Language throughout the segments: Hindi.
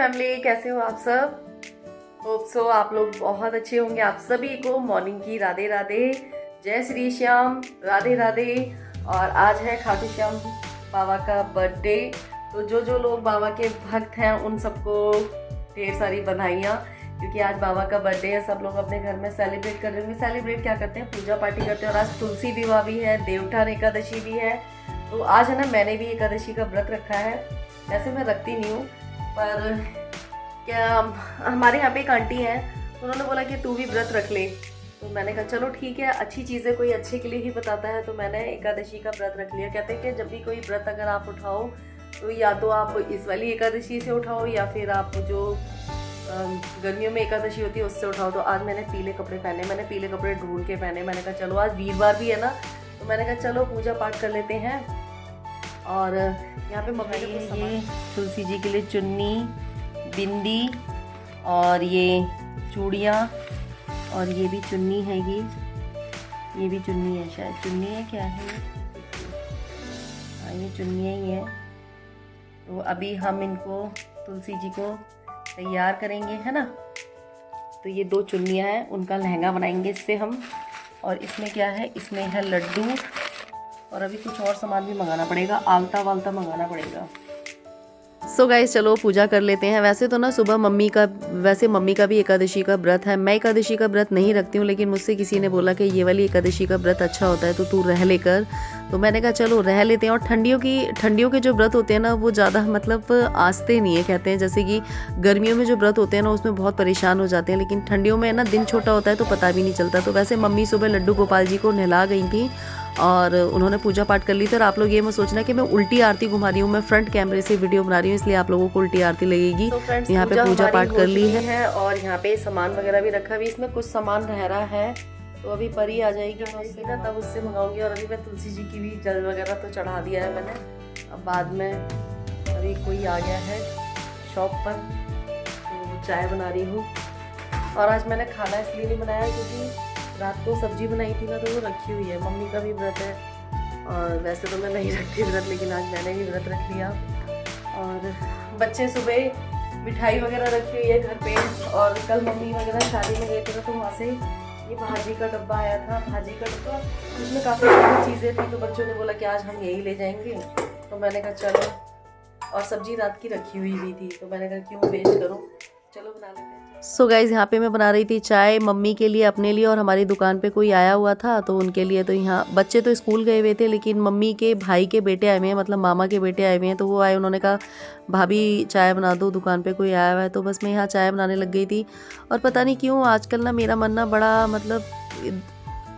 फैमिली, कैसे हो आप सब? होप सो आप लोग बहुत अच्छे होंगे। आप सभी को मॉर्निंग की राधे राधे, जय श्री श्याम, राधे राधे। और आज है खाटू श्याम बाबा का बर्थडे। तो जो लोग बाबा के भक्त हैं उन सबको ढेर सारी बधाइयाँ, क्योंकि आज बाबा का बर्थडे है। सब लोग अपने घर में सेलिब्रेट कर रहे होंगे। सेलिब्रेट क्या करते हैं, पूजा पार्टी करते हैं। और आज तुलसी विवाह भी है, देवउठान एकादशी भी है। तो आज है ना, मैंने भी एकादशी का व्रत रखा है। वैसे मैं रखती नहीं हूँ, पर क्या हमारे यहाँ पे एक आंटी हैं, उन्होंने बोला कि तू भी व्रत रख ले। तो मैंने कहा चलो ठीक है, अच्छी चीज़ें कोई अच्छे के लिए ही बताता है। तो मैंने एकादशी का व्रत रख लिया। कहते हैं कि जब भी कोई व्रत अगर आप उठाओ तो या तो आप इस वाली एकादशी से उठाओ या फिर आप जो गर्मियों में एकादशी होती है उससे उठाओ। तो आज मैंने पीले कपड़े पहने, मैंने पीले कपड़े ढूंढ के पहने। मैंने कहा चलो आज वीरवार भी है ना, तो मैंने कहा चलो पूजा पाठ कर लेते हैं। और यहाँ पे मम्मी ने ये तुलसी जी के लिए चुन्नी, बिंदी और ये चूड़ियाँ, और ये भी चुन्नी है। ये भी चुन्नी है, शायद चुन्नी है, क्या है हाँ ये चुन्नी ही है। तो अभी हम इनको तुलसी जी को तैयार करेंगे, है ना। तो ये 2 चुन्नियाँ हैं, उनका लहंगा बनाएंगे इससे हम। और इसमें क्या है, इसमें है लड्डू, और अभी कुछ और सामान भी मंगाना पड़ेगा, आलता वालता मंगाना पड़ेगा। सो गाइस चलो पूजा कर लेते हैं। वैसे तो ना सुबह मम्मी का भी एकादशी का व्रत है। मैं एकादशी का व्रत नहीं रखती हूँ, लेकिन मुझसे किसी ने बोला कि ये वाली एकादशी का व्रत अच्छा होता है तो तू रह लेकर। तो मैंने कहा चलो रह लेते हैं। और ठंडियों के जो व्रत होते हैं ना, वो ज़्यादा मतलब आस्ते नहीं है। कहते हैं जैसे कि गर्मियों में जो व्रत होते हैं ना, उसमें बहुत परेशान हो जाते हैं, लेकिन ठंडियों में ना दिन छोटा होता है तो पता भी नहीं चलता। तो वैसे मम्मी सुबह लड्डू गोपाल जी को नहला गई थी और उन्होंने पूजा पाठ कर ली थी। और आप लोग ये मत सोचना कि मैं उल्टी आरती घुमा रही हूँ, मैं फ्रंट कैमरे से वीडियो बना रही हूँ, इसलिए आप लोगों को उल्टी आरती लगेगी। तो यहाँ पे पूजा पाठ कर ली है और यहाँ पे सामान वगैरह भी रखा। अभी इसमें कुछ सामान रह रहा है, तो अभी परी आ जाएगी उससे ना, तब उससे मंगाऊंगी। और अभी मैं तुलसी जी की भी जल वगैरह तो चढ़ा दिया है मैंने। अब बाद में अभी कोई आ गया है शॉप पर, तो चाय बना रही हूँ। और आज मैंने खाना इसलिए नहीं बनाया क्योंकि रात को सब्जी बनाई थी ना, तो वो रखी हुई है। मम्मी का भी व्रत है, और वैसे तो मैं नहीं रखती व्रत, लेकिन आज मैंने भी व्रत रख लिया। और बच्चे सुबह मिठाई वगैरह रखी हुई है घर पे। और कल मम्मी वगैरह शादी में गए थे ना, तो वहाँ से ये भाजी का डब्बा आया था, भाजी का डब्बा, उसमें काफ़ी सारी चीज़ें थी। तो बच्चों ने बोला कि आज हम यही ले जाएंगे। तो मैंने कहा चलो, और सब्जी रात की रखी हुई भी थी, तो मैंने कहा क्यों वेस्ट करूँ, चलो बना लेते हैं। सो गाइज यहाँ पे मैं बना रही थी चाय मम्मी के लिए, अपने लिए, और हमारी दुकान पे कोई आया हुआ था तो उनके लिए। तो यहाँ बच्चे तो स्कूल गए हुए थे, लेकिन मम्मी के भाई के बेटे आए हुए हैं, मतलब मामा के बेटे आए हुए हैं। तो वो आए, उन्होंने कहा भाभी चाय बना दो, दुकान पे कोई आया हुआ है। तो बस मैं यहाँ चाय बनाने लग गई थी। और पता नहीं क्यों आजकल ना मेरा मन ना बड़ा मतलब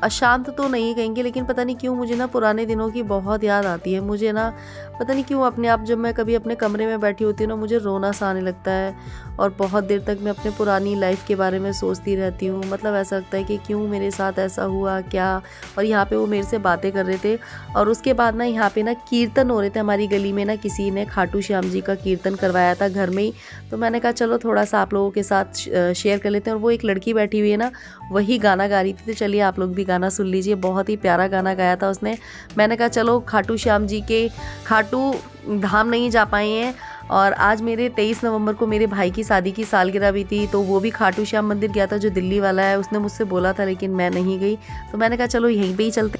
अशांत तो नहीं कहेंगे, लेकिन पता नहीं क्यों मुझे ना पुराने दिनों की बहुत याद आती है। मुझे ना पता नहीं क्यों अपने आप, जब मैं कभी अपने कमरे में बैठी होती हूँ ना, मुझे रोना सा आने लगता है। और बहुत देर तक मैं अपने पुरानी लाइफ के बारे में सोचती रहती हूँ। मतलब ऐसा लगता है कि क्यों मेरे साथ ऐसा हुआ, क्या। और यहाँ पे वो मेरे से बातें कर रहे थे। और उसके बाद ना यहाँ पे ना कीर्तन हो रहे थे हमारी गली में ना, किसी ने खाटू श्याम जी का कीर्तन करवाया था घर में ही। तो मैंने कहा चलो थोड़ा सा आप लोगों के साथ शेयर कर लेते हैं। और वो एक लड़की बैठी हुई है ना, वही गाना गा रही थी। तो चलिए आप लोग भी गाना सुन लीजिए, बहुत ही प्यारा गाना गाया था उसने। मैंने कहा चलो खाटू श्याम जी के खाटू धाम नहीं जा पाए हैं। और आज मेरे 23 नवंबर को मेरे भाई की शादी की सालगिरह भी थी, तो वो भी खाटू श्याम मंदिर गया था, जो दिल्ली वाला है। उसने मुझसे बोला था, लेकिन मैं नहीं गई। तो मैंने कहा चलो यहीं पे ही चलते।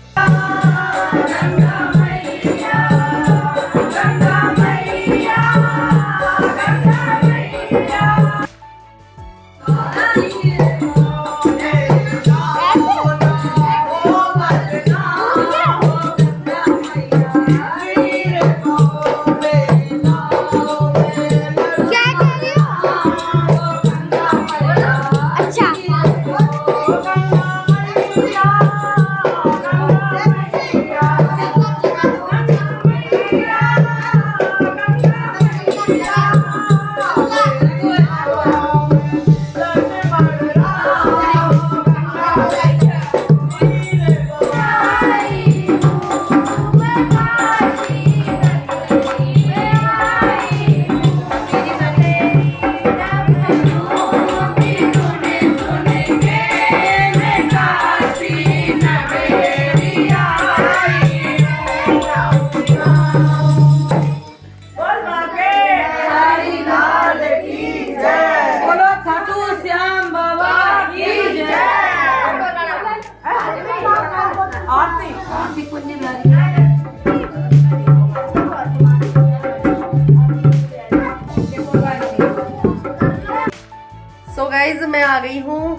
सो गाइज मैं आ गई हूँ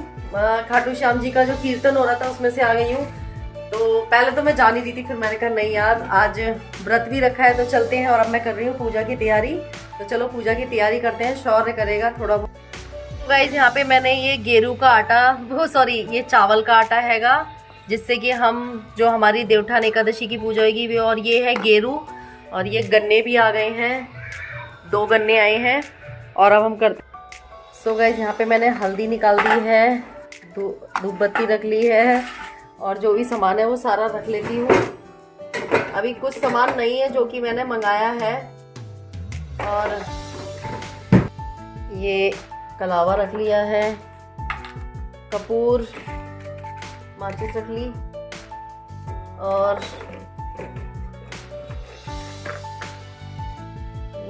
खाटू श्याम जी का जो कीर्तन हो रहा था उसमें से आ गई हूँ। तो पहले तो मैं जा नहीं रही थी, फिर मैंने कहा नहीं यार आज व्रत भी रखा है तो चलते हैं। और अब मैं कर रही हूँ पूजा की तैयारी, तो चलो पूजा की तैयारी करते हैं। शौर्य करेगा थोड़ा बहुत। तो गाइज यहाँ पे मैंने ये गेरू का आटा, वो सॉरी ये चावल का आटा हैगा, जिससे कि हम जो हमारी देवठान एकादशी की पूजा होगी वो। और ये है गेरू, और ये गन्ने भी आ गए हैं, 2 गन्ने आए हैं। और अब हम करते। सो गाइस यहाँ पे मैंने हल्दी निकाल दी है, धूप बत्ती रख ली है, और जो भी सामान है वो सारा रख लेती हूँ। अभी कुछ सामान नहीं है जो कि मैंने मंगाया है। और ये कलावा रख लिया है, कपूर, माचिस रख ली, और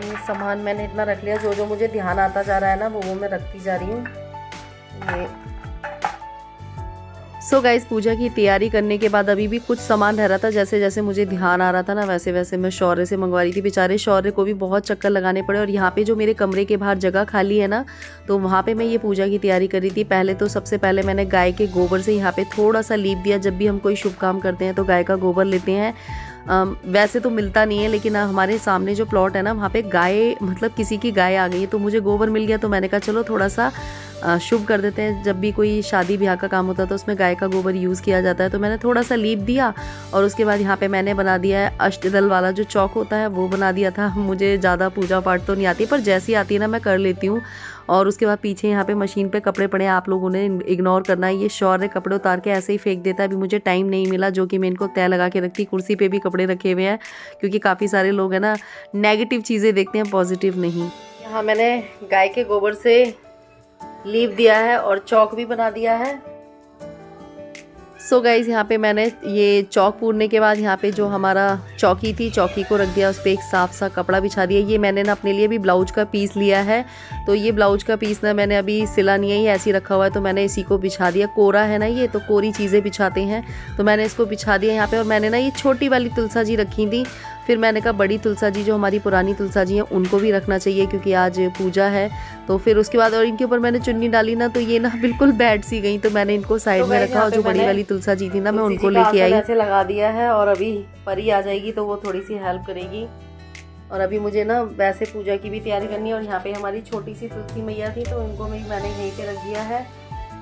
ये सामान मैंने इतना रख लिया। जो जो मुझे ध्यान आता जा रहा है ना वो मैं रखती जा रही हूँ। ये सो गाइस पूजा की तैयारी करने के बाद अभी भी कुछ सामान रह रहा था। जैसे जैसे मुझे ध्यान आ रहा था ना वैसे वैसे मैं शौर्य से मंगवा रही थी। बेचारे शौर्य को भी बहुत चक्कर लगाने पड़े। और यहाँ पे जो मेरे कमरे के बाहर जगह खाली है ना, तो वहाँ पे मैं ये पूजा की तैयारी कर रही थी। पहले तो सबसे पहले मैंने गाय के गोबर से यहाँ पे थोड़ा सा लीप दिया। जब भी हम कोई शुभ काम करते हैं तो गाय का गोबर लेते हैं। वैसे तो मिलता नहीं है, लेकिन हमारे सामने जो प्लॉट है ना वहाँ पे गाय, मतलब किसी की गाय आ गई है, तो मुझे गोबर मिल गया। तो मैंने कहा चलो थोड़ा सा शुभ कर देते हैं। जब भी कोई शादी ब्याह का काम होता है तो उसमें गाय का गोबर यूज़ किया जाता है। तो मैंने थोड़ा सा लीप दिया, और उसके बाद यहाँ पे मैंने बना दिया है अष्टदल वाला जो चौक होता है वो बना दिया था। मुझे ज़्यादा पूजा पाठ तो नहीं आती, पर जैसी आती है ना मैं कर लेती हूँ। और उसके बाद पीछे यहाँ पे मशीन पे कपड़े पड़े हैं, आप लोगों ने इग्नोर करना है। ये शौर्य कपड़े उतार के ऐसे ही फेंक देता है। अभी मुझे टाइम नहीं मिला जो कि मैं इनको तय लगा के रखती। कुर्सी पे भी कपड़े रखे हुए हैं, क्योंकि काफ़ी सारे लोग हैं ना नेगेटिव चीज़ें देखते हैं, पॉजिटिव नहीं। यहाँ मैंने गाय के गोबर से लीप दिया है और चौक भी बना दिया है। सो गाइज यहाँ पे मैंने ये चौक पूरने के बाद यहाँ पे जो हमारा चौकी थी, चौकी को रख दिया, उस पर एक साफ सा कपड़ा बिछा दिया। ये मैंने ना अपने लिए भी ब्लाउज का पीस लिया है। तो ये ब्लाउज का पीस ना मैंने अभी सिला नहीं है, ये ऐसे ही रखा हुआ है, तो मैंने इसी को बिछा दिया। कोरा है ना ये, तो कोरी चीज़ें बिछाते हैं, तो मैंने इसको बिछा दिया यहाँ पे। और मैंने ना ये छोटी वाली तुलसा जी रखी थी, फिर मैंने कहा बड़ी तुलसा जी जो हमारी पुरानी तुलसा जी हैं उनको भी रखना चाहिए, क्योंकि आज पूजा है। तो फिर उसके बाद और इनके ऊपर मैंने चुन्नी डाली ना, तो ये ना बिल्कुल बैठ सी गई, तो मैंने इनको साइड में रखा। और जो बड़ी वाली तुलसा जी थी ना मैं उनको लेके आई, ऐसे लगा दिया है। और अभी परी आ जाएगी तो वो थोड़ी सी हेल्प करेगी। और अभी मुझे ना वैसे पूजा की भी तैयारी करनी है। और यहाँ पे हमारी छोटी सी तुलसी मैया थी, तो इनको मैंने यहीं पे रख दिया है।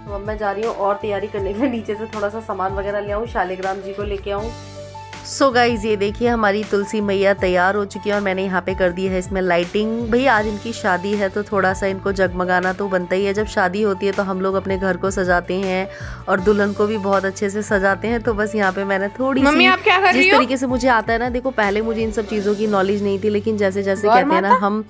तो अब मैं जा रही हूँ और तैयारी करने के लिए, नीचे से थोड़ा सा सामान वगैरह ले आऊँ, शालिग्राम जी को लेके आऊँ। सो गाइज ये देखिए हमारी तुलसी मैया तैयार हो चुकी है। और मैंने यहाँ पे कर दी है इसमें लाइटिंग। भाई आज इनकी शादी है तो थोड़ा सा इनको जगमगाना तो बनता ही है। जब शादी होती है तो हम लोग अपने घर को सजाते हैं और दुल्हन को भी बहुत अच्छे से सजाते हैं। तो बस यहाँ पे मैंने थोड़ी सी, जिस तरीके से मुझे आता है ना, देखो पहले मुझे इन सब चीज़ों की नॉलेज नहीं थी, लेकिन जैसे जैसे कहते हैं ना हम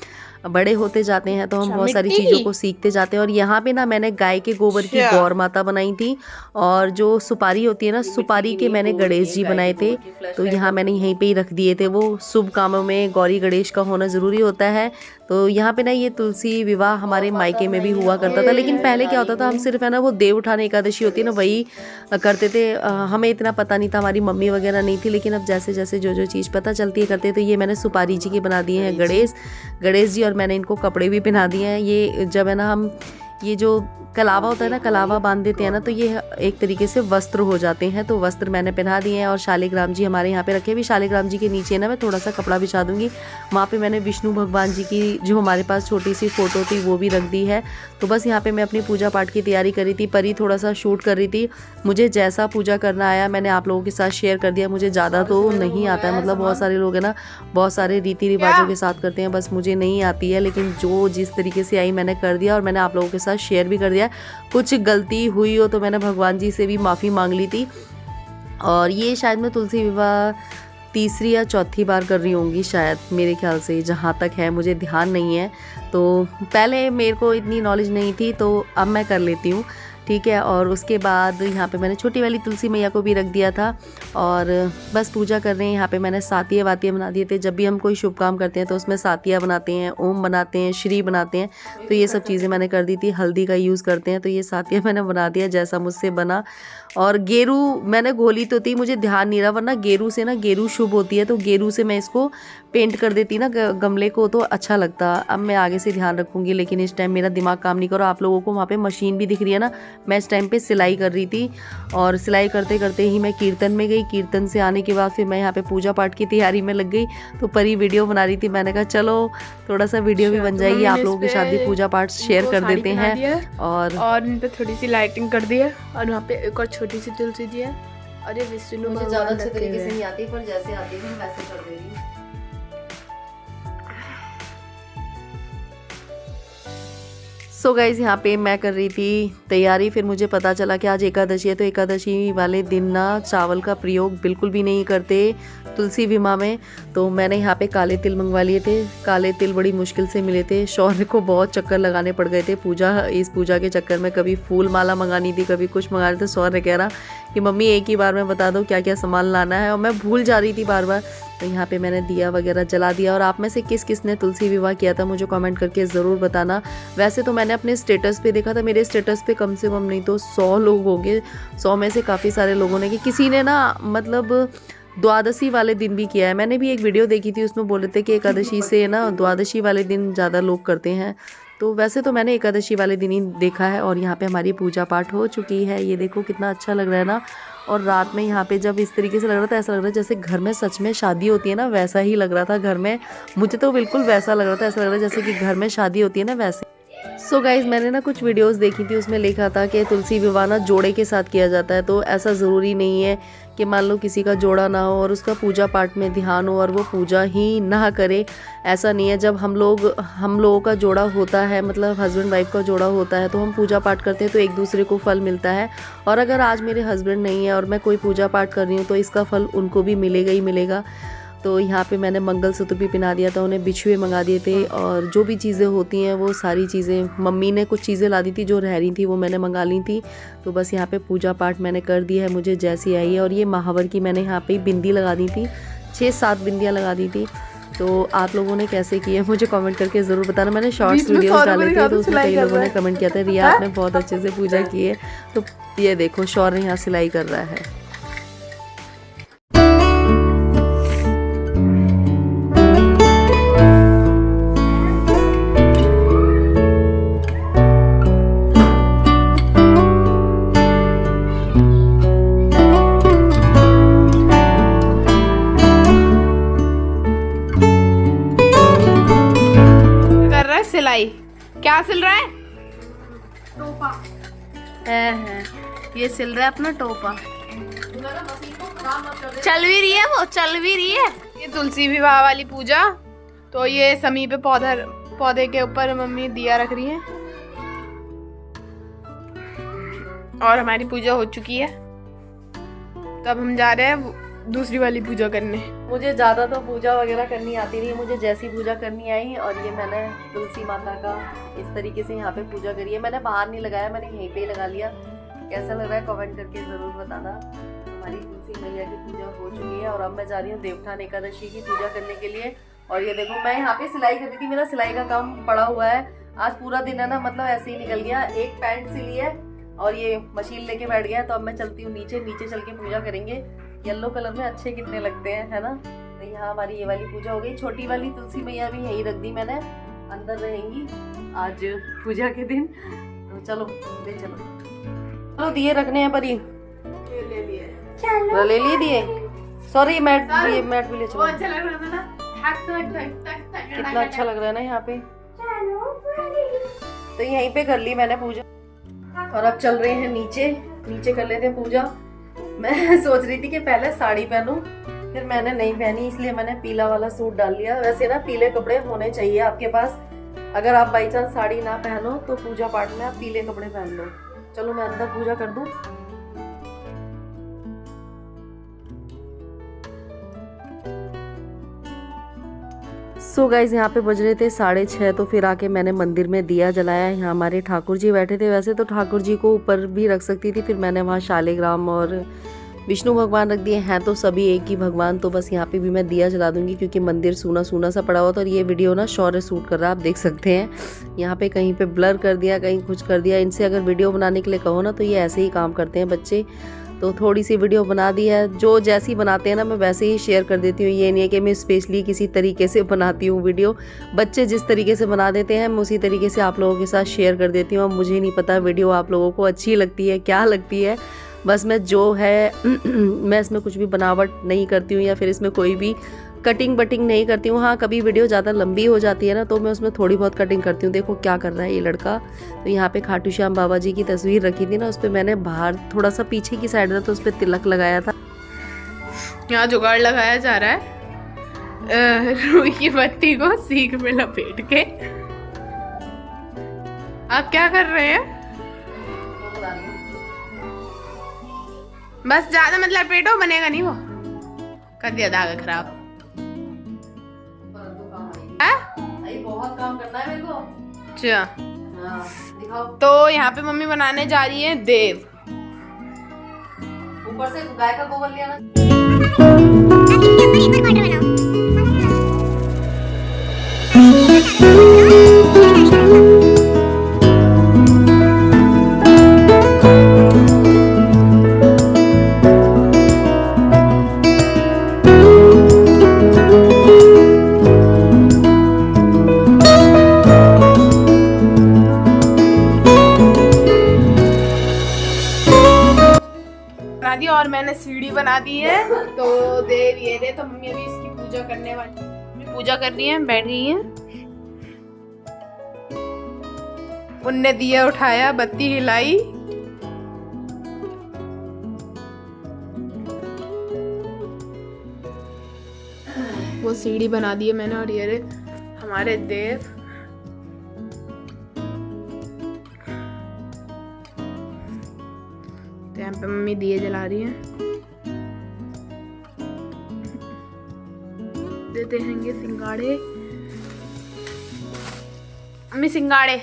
बड़े होते जाते हैं तो हम बहुत सारी चीज़ों को सीखते जाते हैं। और यहाँ पे ना मैंने गाय के गोबर की गौर माता बनाई थी, और जो सुपारी होती है ना, सुपारी के मैंने गणेश जी बनाए थे। तो यहाँ मैंने यहीं पे ही रख दिए थे। वो शुभ कामों में गौरी गणेश का होना ज़रूरी होता है। तो यहाँ पे ना ये तुलसी विवाह हमारे मायके में भी हुआ करता था, लेकिन पहले क्या होता था हम सिर्फ है ना वो देवउठान एकादशी होती है ना वही करते थे। हमें इतना पता नहीं था, हमारी मम्मी वगैरह नहीं थी। लेकिन अब जैसे जैसे जो जो चीज़ पता चलती है करते। तो ये मैंने सुपारी जी के बना दिए हैं गणेश जी, और मैंने इनको कपड़े भी पहना दिए हैं। ये जब है ना हम ये जो कलावा होता है ना, कलावा बांध देते हैं ना, तो ये एक तरीके से वस्त्र हो जाते हैं। तो वस्त्र मैंने पहना दिए हैं। और शालिग्राम जी हमारे यहाँ पे रखे भी। शालिग्राम जी के नीचे ना मैं थोड़ा सा कपड़ा बिछा दूंगी। वहाँ पे मैंने विष्णु भगवान जी की जो हमारे पास छोटी सी फोटो थी वो भी रख दी है। तो बस यहाँ पे मैं अपनी पूजा पाठ की तैयारी कर रही थी। परी थोड़ा सा शूट कर रही थी। मुझे जैसा पूजा करना आया मैंने आप लोगों के साथ शेयर कर दिया। मुझे ज़्यादा तो नहीं आता है, मतलब बहुत सारे लोग हैं ना बहुत सारे रीति रिवाजों के साथ करते हैं, बस मुझे नहीं आती है। लेकिन जो जिस तरीके से आई मैंने कर दिया, और मैंने आप लोगों के साथ शेयर भी कर दिया। कुछ गलती हुई हो तो मैंने भगवान जी से भी माफ़ी मांग ली थी। और ये शायद मैं तुलसी विवाह तीसरी या चौथी बार कर रही होंगी शायद, मेरे ख्याल से, जहाँ तक है मुझे ध्यान नहीं है। तो पहले मेरे को इतनी नॉलेज नहीं थी, तो अब मैं कर लेती हूँ। ठीक है। और उसके बाद यहाँ पे मैंने छोटी वाली तुलसी मैया को भी रख दिया था और बस पूजा कर रहे हैं। यहाँ पे मैंने सातिया वातिया बना दिए थे। जब भी हम कोई शुभ काम करते हैं तो उसमें सातिया बनाते हैं, ओम बनाते हैं, श्री बनाते हैं, तो ये सब चीज़ें मैंने कर दी थी। हल्दी का यूज़ करते हैं तो ये सातिया मैंने बना दिया जैसा मुझसे बना। और गेरू मैंने घोली तो थी, मुझे ध्यान नहीं रहा, वरना गेरू से ना, गेरू शुभ होती है तो गेरू से मैं इसको पेंट कर देती ना गमले को तो अच्छा लगता। अब मैं आगे से ध्यान रखूँगी, लेकिन इस टाइम मेरा दिमाग काम नहीं करो। आप लोगों को वहाँ पे मशीन भी दिख रही है ना, मैं इस टाइम पे सिलाई कर रही थी और सिलाई करते करते ही मैं कीर्तन में गई। कीर्तन से आने के बाद फिर मैं यहाँ पे पूजा पाठ की तैयारी में लग गई। तो परी वीडियो बना रही थी, मैंने कहा चलो थोड़ा सा वीडियो भी बन जाएगी, आप लोगों के साथ भी पूजा पाठ शेयर कर देते हैं। और इन पे थोड़ी सी लाइटिंग कर दी है और वहाँ पे एक और छोटी सी तुलसी जी है। और ये विष्णु मुझे ज़्यादा अच्छे तरीके से नहीं आती, पर जैसे आती है वैसे कर दे रही हूँ। सो गाइज यहाँ पे मैं कर रही थी तैयारी। फिर मुझे पता चला कि आज एकादशी है, तो एकादशी वाले दिन ना चावल का प्रयोग बिल्कुल भी नहीं करते तुलसी विवाह में। तो मैंने यहाँ पे काले तिल मंगवा लिए थे। काले तिल बड़ी मुश्किल से मिले थे, शौर्य को बहुत चक्कर लगाने पड़ गए थे इस पूजा के चक्कर में। कभी फूल माला मंगानी थी, कभी कुछ मंगाने थे। शौर्य कह रहा कि मम्मी एक ही बार में बता दो क्या क्या सामान लाना है, और मैं भूल जा रही थी बार बार। तो यहाँ पे मैंने दिया वगैरह जला दिया। और आप में से किस किस ने तुलसी विवाह किया था मुझे कमेंट करके ज़रूर बताना। वैसे तो मैंने अपने स्टेटस पे देखा था, मेरे स्टेटस पे कम से कम नहीं तो 100 लोग होंगे। 100 में से काफ़ी सारे लोगों ने, कि किसी ने ना मतलब द्वादशी वाले दिन भी किया है। मैंने भी एक वीडियो देखी थी, उसमें बोल रहे थे कि एकादशी से ना द्वादशी वाले दिन ज़्यादा लोग करते हैं। तो वैसे तो मैंने एकादशी वाले दिन ही देखा है। और यहाँ पे हमारी पूजा पाठ हो चुकी है। ये देखो कितना अच्छा लग रहा है ना। और रात में यहाँ पे जब इस तरीके से लग रहा था, ऐसा लग रहा था जैसे घर में सच में शादी होती है ना, वैसा ही लग रहा था घर में। मुझे तो बिल्कुल वैसा लग रहा था, ऐसा लग रहा था जैसे कि घर में शादी होती है ना, वैसे। सो गाइज मैंने ना कुछ वीडियोस देखी थी, उसमें लिखा था कि तुलसी विवाह ना जोड़े के साथ किया जाता है। तो ऐसा ज़रूरी नहीं है कि मान लो किसी का जोड़ा ना हो और उसका पूजा पाठ में ध्यान हो और वो पूजा ही ना करे, ऐसा नहीं है। जब हम लोगों का जोड़ा होता है, मतलब हस्बैंड वाइफ का जोड़ा होता है, तो हम पूजा पाठ करते हैं तो एक दूसरे को फल मिलता है। और अगर आज मेरे हस्बैंड नहीं है और मैं कोई पूजा पाठ कर रही हूँ तो इसका फल उनको भी मिलेगा ही मिलेगा। तो यहाँ पे मैंने मंगलसूत्र भी पहना दिया था, उन्हें बिछुए मंगा दिए थे। और जो भी चीज़ें होती हैं वो सारी चीज़ें, मम्मी ने कुछ चीज़ें ला दी थी जो रह रही थी, वो मैंने मंगा ली थी। तो बस यहाँ पे पूजा पाठ मैंने कर दिया है मुझे जैसी आई है। और ये महावर की मैंने यहाँ पे बिंदी लगा दी थी, 6-7 बिंदियाँ लगा दी थी। तो आप लोगों ने कैसे किए मुझे कमेंट करके ज़रूर बताना। मैंने शॉर्ट्स वीडियोस डाले थे तो उसमें कई लोगों ने कमेंट किया था रिया आपने बहुत अच्छे से पूजा की है। तो ये देखो शौर्य यहाँ सिलाई कर रहा है। सिलाई क्या सिल रहा है? टोपा है। ये सिल रहा है अपना टोपा। चल भी रही है, वो चल भी रही है। ये तुलसी विवाह वाली पूजा, तो ये समी पे पौधे के ऊपर मम्मी दिया रख रही है। और हमारी पूजा हो चुकी है, तो अब हम जा रहे हैं दूसरी वाली पूजा करने। मुझे ज़्यादा तो पूजा वगैरह करनी आती नहीं, मुझे जैसी पूजा करनी आई। और ये मैंने तुलसी माता का इस तरीके से यहाँ पे पूजा करी है। मैंने बाहर नहीं लगाया, मैंने यहीं पे ही लगा लिया। कैसा लग रहा है कमेंट करके ज़रूर बताना। हमारी तुलसी मैया की पूजा हो चुकी है और अब मैं जा रही हूँ देवठान एकादशी की पूजा करने के लिए। और ये देखो मैं यहाँ पे सिलाई कर रही थी, मेरा सिलाई का काम पड़ा हुआ है। आज पूरा दिन है ना, मतलब ऐसे ही निकल गया। एक पैंट सिली है और ये मशीन लेके बैठ गया। तो अब मैं चलती हूँ नीचे चल के पूजा करेंगे। येलो कलर में अच्छे कितने लगते हैं, है ना। तो यहाँ हमारी ये वाली पूजा हो गई। छोटी वाली तुलसी मैया भी यहीं रख दी मैंने, अंदर रहेंगी आज पूजा के दिन। तो चलो चलो दिए रखने हैं परी, ले लिए दिए। सॉरी मैट भी ले चलो। अच्छा लग रहा था ना, कितना अच्छा लग रहा है ना यहाँ पे। तो यहीं पे कर ली मैंने पूजा और अब चल रहे हैं नीचे कर लेते हैं पूजा। मैं सोच रही थी कि पहले साड़ी पहनूं, फिर मैंने नहीं पहनी, इसलिए मैंने पीला वाला सूट डाल लिया। वैसे ना पीले कपड़े होने चाहिए आपके पास, अगर आप बाई चांस साड़ी ना पहनो तो पूजा पाठ में आप पीले कपड़े पहन लो। चलो मैं अंदर पूजा कर दूं। सो गाइज यहाँ पे बज रहे थे 6:30, तो फिर आके मैंने मंदिर में दिया जलाया। यहाँ हमारे ठाकुर जी बैठे थे, वैसे तो ठाकुर जी को ऊपर भी रख सकती थी, फिर मैंने वहाँ शालिग्राम और विष्णु भगवान रख दिए हैं, तो सभी एक ही भगवान। तो बस यहाँ पे भी मैं दिया जला दूंगी क्योंकि मंदिर सूना सूना सा पड़ा हुआ था। और ये वीडियो ना शौर्य शूट कर रहा है, आप देख सकते हैं। यहाँ पे कहीं पे ब्लर कर दिया, कहीं कुछ कर दिया। इनसे अगर वीडियो बनाने के लिए कहो ना तो ये ऐसे ही काम करते हैं बच्चे। तो थोड़ी सी वीडियो बना दी है, जो जैसी बनाते हैं ना मैं वैसे ही शेयर कर देती हूँ। ये नहीं है कि मैं स्पेशली किसी तरीके से बनाती हूँ वीडियो, बच्चे जिस तरीके से बना देते हैं मैं उसी तरीके से आप लोगों के साथ शेयर कर देती हूँ। अब मुझे नहीं पता वीडियो आप लोगों को अच्छी लगती है क्या लगती है, बस मैं जो है मैं इसमें कुछ भी बनावट नहीं करती हूँ या फिर इसमें कोई भी कटिंग बटिंग नहीं करती हूँ। हाँ, कभी वीडियो ज़्यादा लंबी हो जाती है ना तो मैं उसमें थोड़ी बहुत कटिंग करती हूँ। देखो क्या कर रहा है ये लड़का। तो यहाँ पे खाटू श्याम बाबा जी की तस्वीर रखी थी ना, उस पर मैंने बाहर थोड़ा सा पीछे की साइड था तो उस पर तिलक लगाया था। यहाँ जुगाड़ लगाया जा रहा है रुई की पत्ती को सीख में लपेट के। आप क्या कर रहे हैं? बस ज्यादा मत लपेटो, बनेगा नहीं वो। कर दिया धागा खराब। बहुत काम करना है मेरे को। अच्छा हाँ, दिखाओ। तो यहाँ पे मम्मी बनाने जा रही है देव। ऊपर से गाय का गोबर लिया ना। और मैंने सीढ़ी बना दी है। तो देव ये दे, तो मम्मी अभी इसकी पूजा करने वाली, मम्मी पूजा कर रही है, बैठ गई है। उनने दिया उठाया, बत्ती हिलाई। वो सीढ़ी बना दी है मैंने। और ये हमारे देव यहाँ पे मम्मी दिए जला रही हैं। देते हैं सिंगाड़े, मम्मी सिंगाड़े।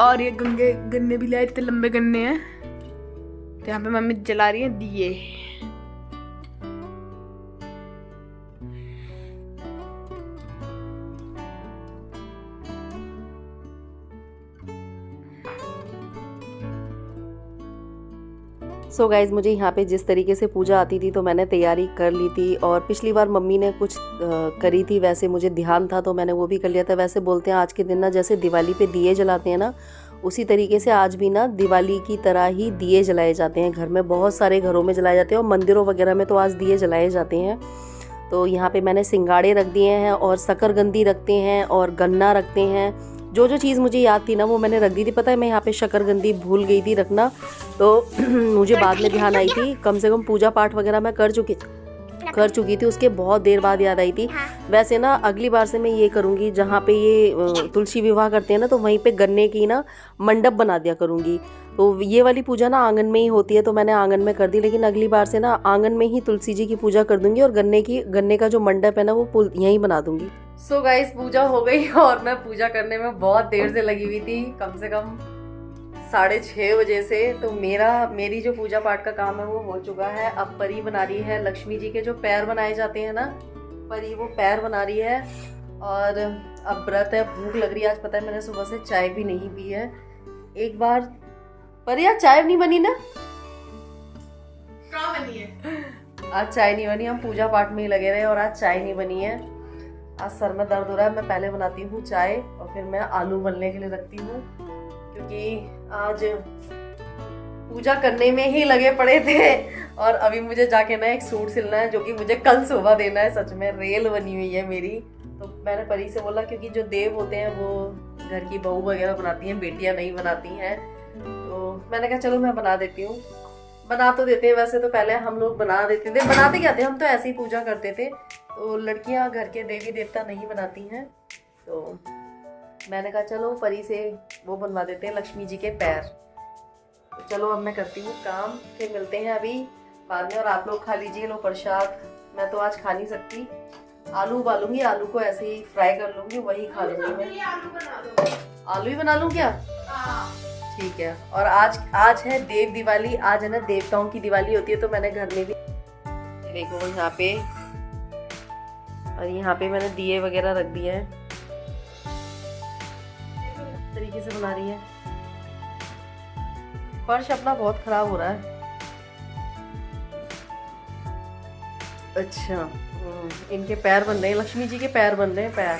और ये गन्ने भी लाए, इतने लंबे गन्ने हैं। तो यहाँ पे मम्मी जला रही हैं दिए। सो गाइज़, मुझे यहाँ पे जिस तरीके से पूजा आती थी तो मैंने तैयारी कर ली थी। और पिछली बार मम्मी ने कुछ करी थी, वैसे मुझे ध्यान था तो मैंने वो भी कर लिया था। वैसे बोलते हैं आज के दिन ना जैसे दिवाली पे दिए जलाते हैं ना, उसी तरीके से आज भी ना दिवाली की तरह ही दिए जलाए जाते हैं। घर में बहुत सारे घरों में जलाए जाते हैं और मंदिरों वगैरह में तो आज दिए जलाए जाते हैं। तो यहाँ पे मैंने सिंगाड़े रख दिए हैं और शकरकंदी रखते हैं और गन्ना रखते हैं। जो जो चीज़ मुझे याद थी ना वो मैंने रख दी थी। पता है मैं यहाँ पे शकरकंदी भूल गई थी रखना, तो मुझे बाद में ध्यान आई थी। कम से कम पूजा पाठ वगैरह मैं कर चुकी थी, उसके बहुत देर बाद याद आई थी। वैसे ना अगली बार से मैं ये करूँगी, जहाँ पे ये तुलसी विवाह करते हैं ना तो वहीं पे गन्ने की ना मंडप बना दिया करूँगी। तो ये वाली पूजा ना आंगन में ही होती है तो मैंने आंगन में कर दी, लेकिन अगली बार से ना आंगन में ही तुलसी जी की पूजा कर दूंगी और गन्ने का जो मंडप है ना वो यहीं बना दूंगी। सो गाइस, पूजा हो गई और मैं पूजा करने में बहुत देर से लगी हुई थी, कम से कम 6:30 बजे से। तो मेरी जो पूजा पाठ का काम है वो हो चुका है। अब परी बना रही है लक्ष्मी जी के जो पैर बनाए जाते हैं ना, परी वो पैर बना रही है। और अब व्रत है, भूख लग रही है। आज पता है मैंने सुबह से चाय भी नहीं पी है। एक बार पर यार चाय नहीं बनी ना, क्या बनी है? आज चाय नहीं बनी, हम पूजा पाठ में ही लगे रहे और आज चाय नहीं बनी है। आज सर में दर्द हो रहा है। मैं पहले बनाती हूँ चाय और फिर मैं आलू उबलने के लिए रखती हूँ, क्योंकि आज पूजा करने में ही लगे पड़े थे। और अभी मुझे जाके ना एक सूट सिलना है जो कि मुझे कल सुबह देना है। सच में रेल बनी हुई है मेरी। तो मैंने परी से बोला, क्योंकि जो देव होते हैं वो घर की बहू वगैरह बनाती हैं, बेटियां नहीं बनाती हैं। तो मैंने कहा चलो मैं बना देती हूँ। बना तो देते हैं वैसे, तो पहले हम लोग बना देते थे, बनाते क्या थे, हम तो ऐसे ही पूजा करते थे। तो लड़कियां घर के देवी देवता नहीं बनाती हैं, तो मैंने कहा चलो परी से वो बनवा देते हैं लक्ष्मी जी के पैर। तो चलो अब मैं करती हूँ काम, फिर मिलते हैं अभी बाद में। और आप लोग खा लीजिए लो प्रसाद, मैं तो आज खा नहीं सकती। आलू उबालूंगी, आलू को ऐसे ही फ्राई कर लूंगी, वही खा लूंगी मैं। आलू ही बना लूं क्या? ठीक है। और आज है देव दिवाली, आज है ना देवताओं की दिवाली होती है, तो मैंने घर में भी देखो यहाँ पे, और यहाँ पे मैंने दिए वगैरह रख दिए हैं। इस तरीके से बना रही है। फर्श अपना बहुत खराब हो रहा है। अच्छा, इनके पैर बन रहे हैं, लक्ष्मी जी के पैर बन रहे हैं। पैर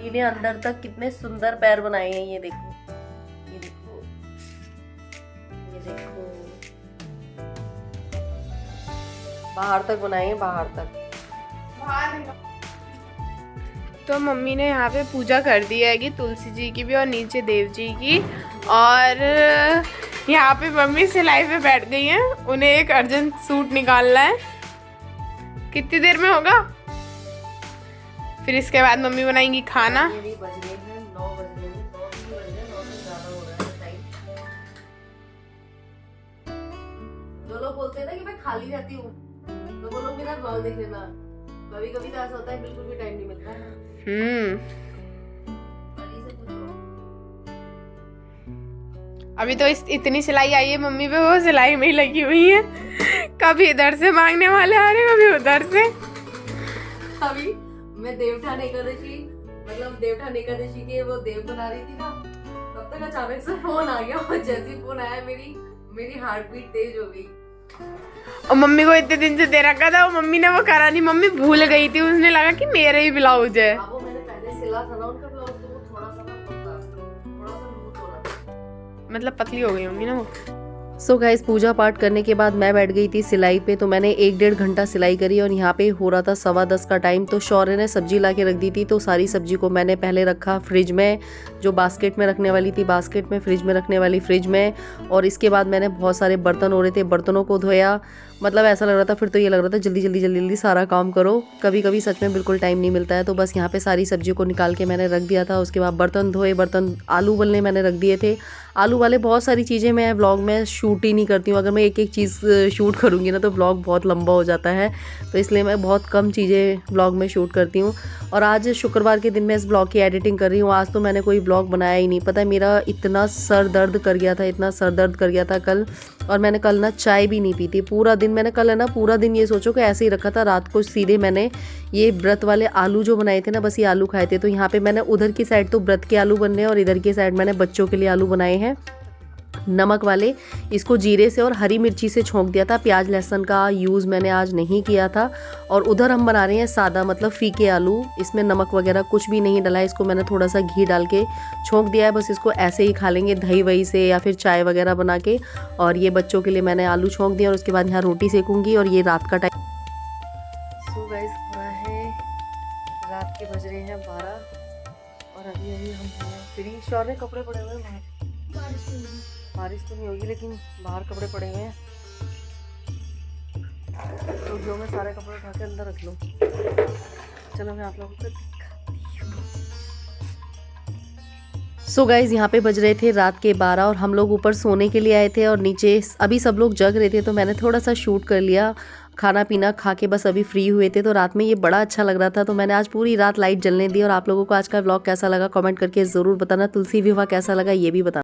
इन्हें अंदर तक कितने सुंदर पैर बनाए हैं। ये देखो, ये देखो, ये देखो, बाहर तक बनाए हैं, बाहर तक। तो मम्मी ने यहाँ पे पूजा कर दी है कि तुलसी जी की भी और नीचे देव जी की। और यहाँ पे मम्मी सिलाई पे बैठ गई हैं, उन्हें एक अर्जेंट सूट निकालना है। कितनी देर में होगा? फिर इसके बाद मम्मी बनाएंगी खाना। ये भी बज रहे हैं 9 बज रहे हैं, 9 भी बज रहे हैं, 9 से ज्यादा हो रहा है टाइम। जो लोग बोलते हैं ना कि मैं खाली रहती हूँ, तो वो लोग मेरा ब्लॉग देख लेना। कभी कभी तो ऐसा होता है बिल्कुल भी टाइम नहीं मिलता है। अली से पूछो। अभी तो इतनी सिलाई आई है मम्मी पे, वो सिलाई में ही लगी हुई है। कभी इधर से मांगने वाले आ रहे, कभी उधर से। अभी मैं देवठान एकादशी, मतलब देवठान एकादशी के वो देव बना रही थी ना, तब तक अचानक से फोन आ गया, और जैसे ही फोन आया मेरी हार्ट बीट तेज हो गई। और मम्मी को इतने दिन से दे रखा था, वो मम्मी ने वो करा नहीं। मम्मी भूल गई थी, उसने लगा कि मेरे ही ब्लाउज है। वो मैंने पहले सिला था ना उनका ब्लाउज, तो वो थोड़ा सा लूज हो रहा था, मतलब पतली हो गई होंगी ना वो। सो गाइस, पूजा पाठ करने के बाद मैं बैठ गई थी सिलाई पे। तो मैंने 1-1.5 घंटा सिलाई करी, और यहाँ पे हो रहा था 10:15 का टाइम। तो शौर्य ने सब्जी ला के रख दी थी, तो सारी सब्जी को मैंने पहले रखा फ्रिज में, जो बास्केट में रखने वाली थी बास्केट में, फ्रिज में रखने वाली फ्रिज में। और इसके बाद मैंने बहुत सारे बर्तन हो रहे थे, बर्तनों को धोया। मतलब ऐसा लग रहा था, फिर तो ये लग रहा था जल्दी सारा काम करो। कभी कभी सच में बिल्कुल टाइम नहीं मिलता है। तो बस यहाँ पे सारी सब्जी को निकाल के मैंने रख दिया था। उसके बाद बर्तन धोए, आलू उबलने मैंने रख दिए थे। आलू वाले बहुत सारी चीज़ें मैं व्लॉग में शूट ही नहीं करती हूँ। अगर मैं एक एक चीज़ शूट करूँगी ना तो व्लॉग बहुत लंबा हो जाता है, तो इसलिए मैं बहुत कम चीज़ें व्लॉग में शूट करती हूँ। और आज शुक्रवार के दिन मैं इस व्लॉग की एडिटिंग कर रही हूँ। आज तो मैंने कोई व्लॉग बनाया ही नहीं। पता है, मेरा इतना सर दर्द कर गया था कल। और मैंने कल ना चाय भी नहीं पी थी पूरा दिन। मैंने कल है ना पूरा दिन ये सोचो कि ऐसे ही रखा था। रात को सीधे मैंने ये व्रत वाले आलू जो बनाए थे ना, बस ये आलू खाए थे। तो यहाँ पे मैंने उधर की साइड तो व्रत के आलू बन रहे हैं, और इधर की साइड मैंने बच्चों के लिए आलू बनाए हैं नमक वाले। इसको जीरे से और हरी मिर्ची से छोंक दिया था। प्याज लहसुन का यूज़ मैंने आज नहीं किया था। और उधर हम बना रहे हैं सादा, मतलब फीके आलू। इसमें नमक वगैरह कुछ भी नहीं डला है। इसको मैंने थोड़ा सा घी डाल के छोंक दिया है। बस इसको ऐसे ही खा लेंगे दही वही से, या फिर चाय वगैरह बना के। और ये बच्चों के लिए मैंने आलू छोंक दिया, और उसके बाद यहाँ रोटी सेकूंगी। और ये रात का टाइम। सो गाइस, हो रहा है रात के बज रहे हैं 12, और अभी हम फ्री। शौर्य कपड़े पड़े हुए हैं बाहर। बारिश तो नहीं होगी, लेकिन बाहर कपड़े पड़े हुए हैं। तो जो मैं सारे कपड़े उठा के अंदर रख लूँ। चलो मैं आप लोगों को दिखाती हूँ। सो गाइज, यहाँ पे बज रहे थे रात के 12, और हम लोग ऊपर सोने के लिए आए थे, और नीचे अभी सब लोग जग रहे थे। तो मैंने थोड़ा सा शूट कर लिया। खाना पीना खा के बस अभी फ्री हुए थे। तो रात में ये बड़ा अच्छा लग रहा था, तो मैंने आज पूरी रात लाइट जलने दी। और आप लोगों को आज का व्लॉग कैसा लगा कमेंट करके ज़रूर बताना। तुलसी विवाह कैसा लगा ये भी बताना।